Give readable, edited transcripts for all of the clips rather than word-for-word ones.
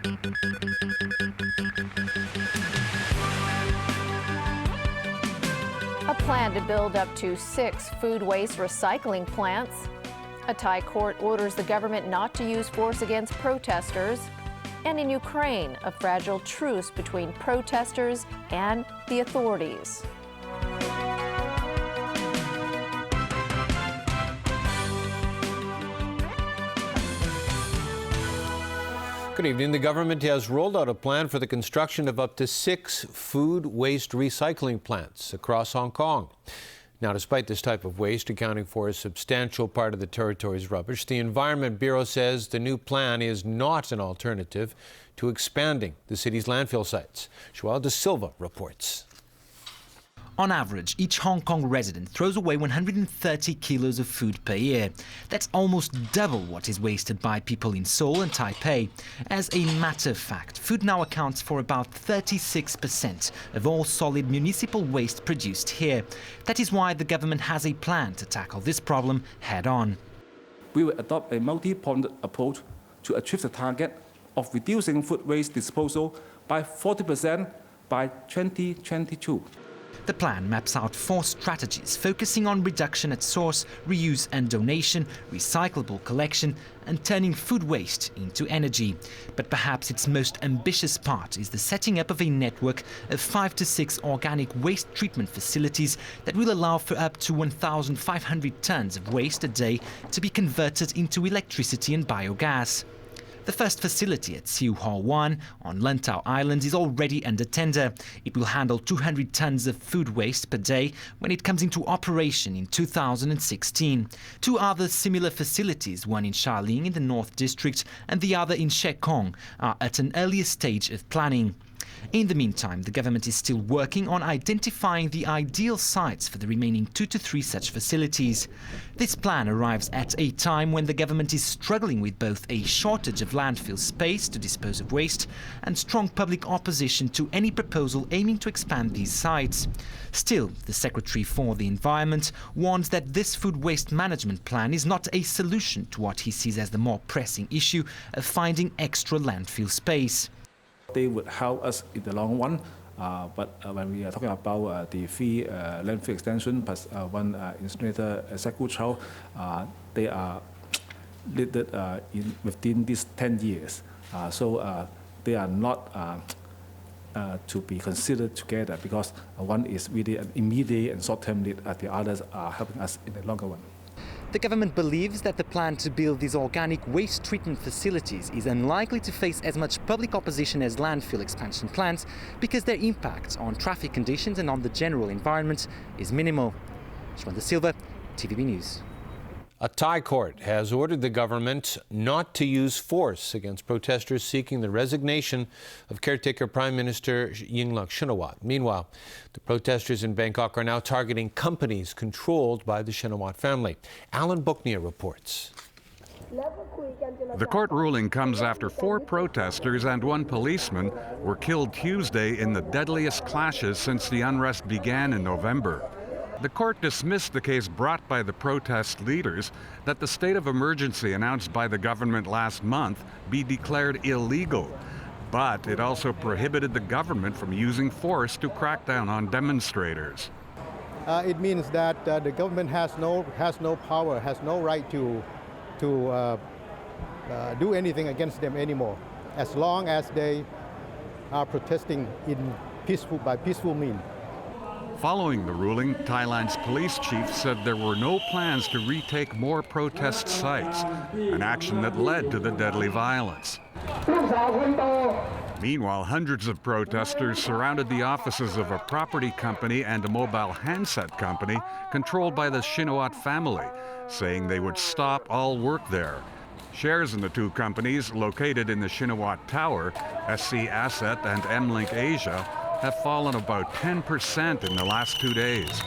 A plan to build up to 6 food waste recycling plants. A Thai court orders the government not to use force against protesters. And in Ukraine, a fragile truce between protesters and the authorities. Good evening. The government has rolled out a plan for the construction of up to 6 food waste recycling plants across Hong Kong. Now, despite this type of waste accounting for a substantial part of the territory's rubbish, the Environment Bureau says the new plan is not an alternative to expanding the city's landfill sites. Joel De Silva reports. On average, each Hong Kong resident throws away 130 kilos of food per year. That's almost double what is wasted by people in Seoul and Taipei. As a matter of fact, food now accounts for about 36% of all solid municipal waste produced here. That is why the government has a plan to tackle this problem head-on. We will adopt a multi-pronged approach to achieve the target of reducing food waste disposal by 40% by 2022. The plan maps out 4 strategies focusing on reduction at source, reuse and donation, recyclable collection, and turning food waste into energy. But perhaps its most ambitious part is the setting up of a network of 5 to 6 organic waste treatment facilities that will allow for up to 1,500 tons of waste a day to be converted into electricity and biogas. The first facility at Siu Hall 1 on Lantau Island is already under tender. It will handle 200 tons of food waste per day when it comes into operation in 2016. 2 other similar facilities, one in Shaling in the North District and the other in Shekong, are at an earlier stage of planning. In the meantime, the government is still working on identifying the ideal sites for the remaining 2 to 3 such facilities. This plan arrives at a time when the government is struggling with both a shortage of landfill space to dispose of waste and strong public opposition to any proposal aiming to expand these sites. Still, the Secretary for the Environment warns that this food waste management plan is not a solution to what he sees as the more pressing issue of finding extra landfill space. They would help us in the long run, but when we are talking about the 3 landfill extension plus 1 incinerator cycle trial, they are needed within these 10 years. So they are not to be considered together because one is really an immediate and short-term need, the others are helping us in the longer run. The government believes that the plan to build these organic waste treatment facilities is unlikely to face as much public opposition as landfill expansion plans because their impact on traffic conditions and on the general environment is minimal. Joel De Silva, TVB News. A Thai court has ordered the government not to use force against protesters seeking the resignation of caretaker Prime Minister Yingluck Shinawatra. Meanwhile, the protesters in Bangkok are now targeting companies controlled by the Shinawatra family. Alan Buknia reports. The court ruling comes after 4 protesters and 1 policeman were killed Tuesday in the deadliest clashes since the unrest began in November. The court dismissed the case brought by the protest leaders that the state of emergency announced by the government last month be declared illegal. But it also prohibited the government from using force to crack down on demonstrators. It means that the government has no power, has no right to do anything against them anymore, as long as they are protesting by peaceful means. Following the ruling, Thailand's police chief said there were no plans to retake more protest sites, an action that led to the deadly violence. Meanwhile, hundreds of protesters surrounded the offices of a property company and a mobile handset company controlled by the Shinawatra family, saying they would stop all work there. Shares in the 2 companies, located in the Shinawatra Tower, SC Asset and M-Link Asia, have fallen about 10% in the last 2 days.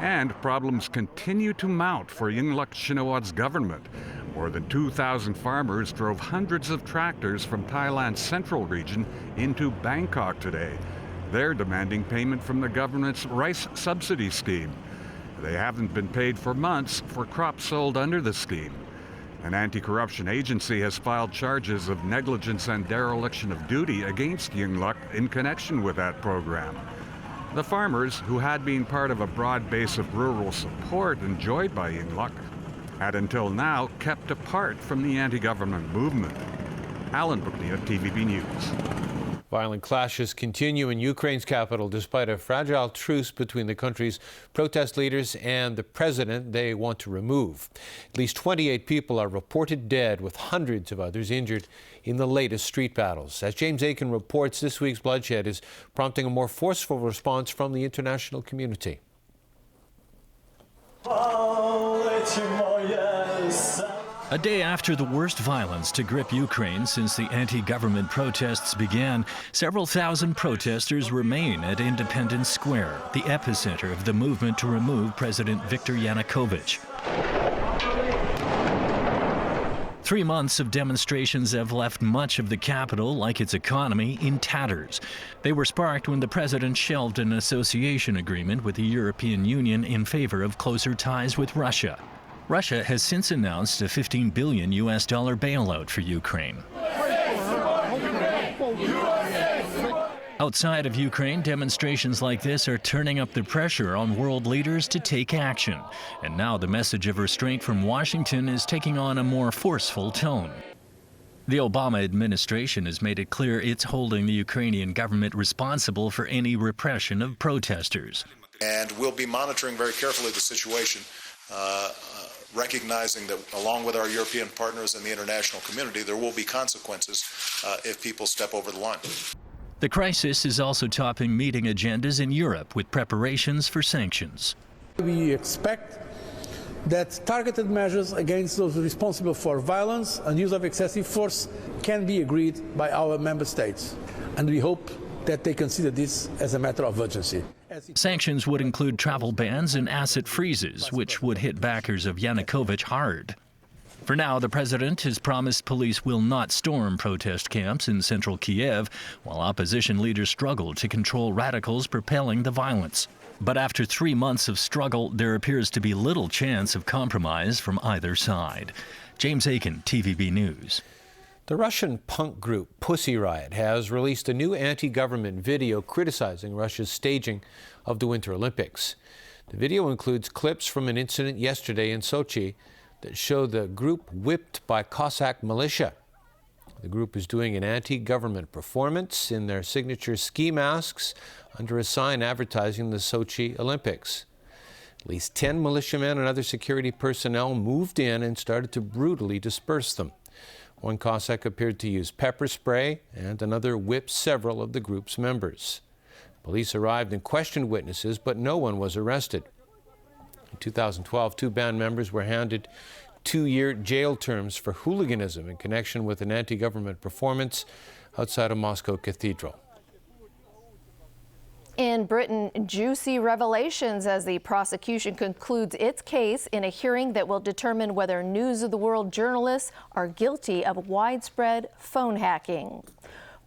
And problems continue to mount for Yingluck Shinawatra's government. More than 2,000 farmers drove hundreds of tractors from Thailand's central region into Bangkok today. They're demanding payment from the government's rice subsidy scheme. They haven't been paid for months for crops sold under the scheme. An anti-corruption agency has filed charges of negligence and dereliction of duty against Yingluck in connection with that program. The farmers, who had been part of a broad base of rural support enjoyed by Yingluck, had until now kept apart from the anti-government movement. Alan Brookney, TVB News. Violent clashes continue in Ukraine's capital despite a fragile truce between the country's protest leaders and the president they want to remove. At least 28 people are reported dead, with hundreds of others injured in the latest street battles. As James Aiken reports, this week's bloodshed is prompting a more forceful response from the international community. A day after the worst violence to grip Ukraine since the anti-government protests began, several thousand protesters remain at Independence Square, the epicenter of the movement to remove President Viktor Yanukovych. 3 months of demonstrations have left much of the capital, like its economy, in tatters. They were sparked when the president shelved an association agreement with the European Union in favor of closer ties with Russia. Russia has since announced a $15 billion bailout for Ukraine. Outside of Ukraine, demonstrations like this are turning up the pressure on world leaders to take action. And now the message of restraint from Washington is taking on a more forceful tone. The Obama administration has made it clear it's holding the Ukrainian government responsible for any repression of protesters. And we'll be monitoring very carefully the situation, recognizing that along with our European partners and the international community, there will be consequences if people step over the line. The crisis is also topping meeting agendas in Europe with preparations for sanctions. We expect that targeted measures against those responsible for violence and use of excessive force can be agreed by our member states, and we hope that they consider this as a matter of urgency. Sanctions would include travel bans and asset freezes, which would hit backers of Yanukovych hard. For now, the president has promised police will not storm protest camps in central Kiev, while opposition leaders struggle to control radicals propelling the violence. But after 3 months of struggle, there appears to be little chance of compromise from either side. James Aiken, TVB News. The Russian punk group Pussy Riot has released a new anti-government video criticizing Russia's staging of the Winter Olympics. The video includes clips from an incident yesterday in Sochi that show the group whipped by Cossack militia. The group is doing an anti-government performance in their signature ski masks under a sign advertising the Sochi Olympics. At least 10 militiamen and other security personnel moved in and started to brutally disperse them. One Cossack appeared to use pepper spray, and another whipped several of the group's members. Police arrived and questioned witnesses, but no one was arrested. In 2012, 2 band members were handed 2-year jail terms for hooliganism in connection with an anti-government performance outside a Moscow cathedral. In Britain, juicy revelations as the prosecution concludes its case in a hearing that will determine whether News of the World journalists are guilty of widespread phone hacking.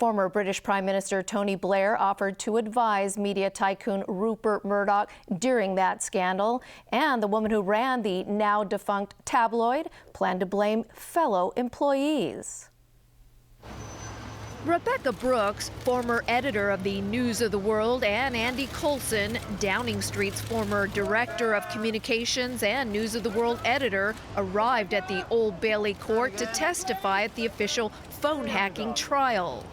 Former British Prime Minister Tony Blair offered to advise media tycoon Rupert Murdoch during that scandal, and the woman who ran the now defunct tabloid planned to blame fellow employees. Rebecca Brooks, former editor of the News of the World, and Andy Coulson, Downing Street's former director of communications and News of the World editor, arrived at the Old Bailey court to testify at the official phone hacking trial.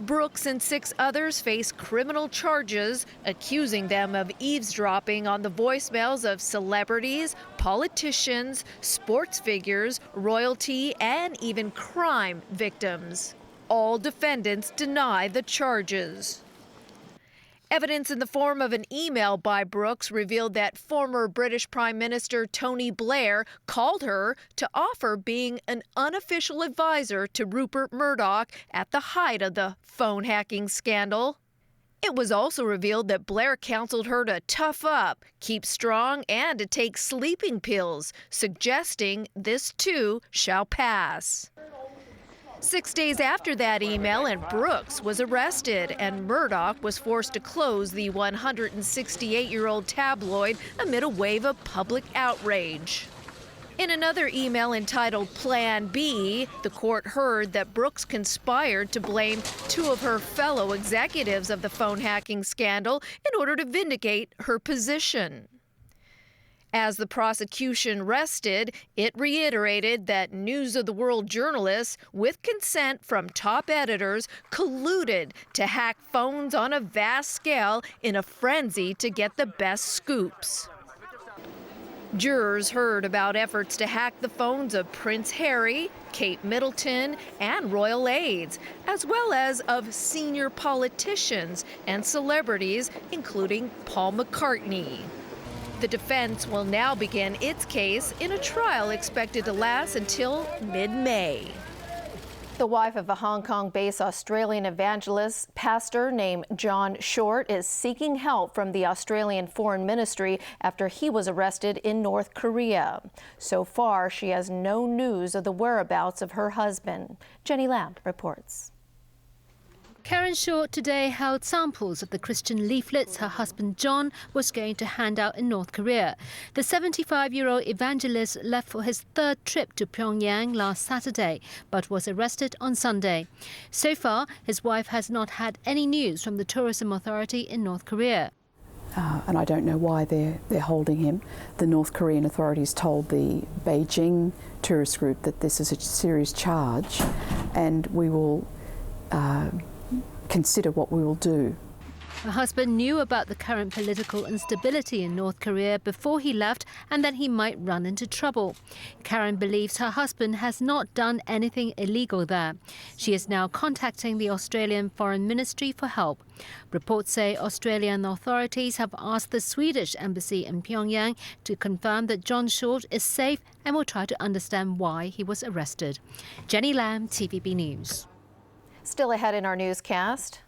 Brooks and 6 others face criminal charges, accusing them of eavesdropping on the voicemails of celebrities, politicians, sports figures, royalty, and even crime victims. All defendants deny the charges. Evidence in the form of an email by Brooks revealed that former British Prime Minister Tony Blair called her to offer being an unofficial advisor to Rupert Murdoch at the height of the phone hacking scandal. It was also revealed that Blair counseled her to tough up, keep strong, and to take sleeping pills, suggesting this too shall pass. 6 days after that email, and Brooks was arrested, and Murdoch was forced to close the 168-year-old tabloid amid a wave of public outrage. In another email entitled Plan B, the court heard that Brooks conspired to blame two of her fellow executives of the phone hacking scandal in order to vindicate her position. As the prosecution rested, it reiterated that News of the World journalists, with consent from top editors, colluded to hack phones on a vast scale in a frenzy to get the best scoops. Jurors heard about efforts to hack the phones of Prince Harry, Kate Middleton, and royal aides, as well as of senior politicians and celebrities, including Paul McCartney. The defense will now begin its case in a trial expected to last until mid-May. The wife of a Hong Kong-based Australian evangelist pastor named John Short is seeking help from the Australian Foreign Ministry after he was arrested in North Korea. So far, she has no news of the whereabouts of her husband. Jenny Lamb reports. Karen Short today held samples of the Christian leaflets her husband John was going to hand out in North Korea. The 75-year-old evangelist left for his third trip to Pyongyang last Saturday, but was arrested on Sunday. So far, his wife has not had any news from the tourism authority in North Korea. And I don't know why they're holding him. The North Korean authorities told the Beijing tourist group that this is a serious charge, and we will consider what we will do. Her husband knew about the current political instability in North Korea before he left and that he might run into trouble. Karen believes her husband has not done anything illegal there. She is now contacting the Australian Foreign Ministry for help. Reports say Australian authorities have asked the Swedish embassy in Pyongyang to confirm that John Short is safe and will try to understand why he was arrested. Jenny Lamb, TVB News. Still ahead in our newscast,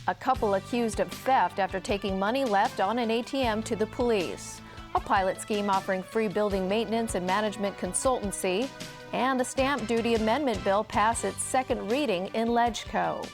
a couple accused of theft after taking money left on an ATM to the police, a pilot scheme offering free building maintenance and management consultancy, and a stamp duty amendment bill pass its second reading in LegCo.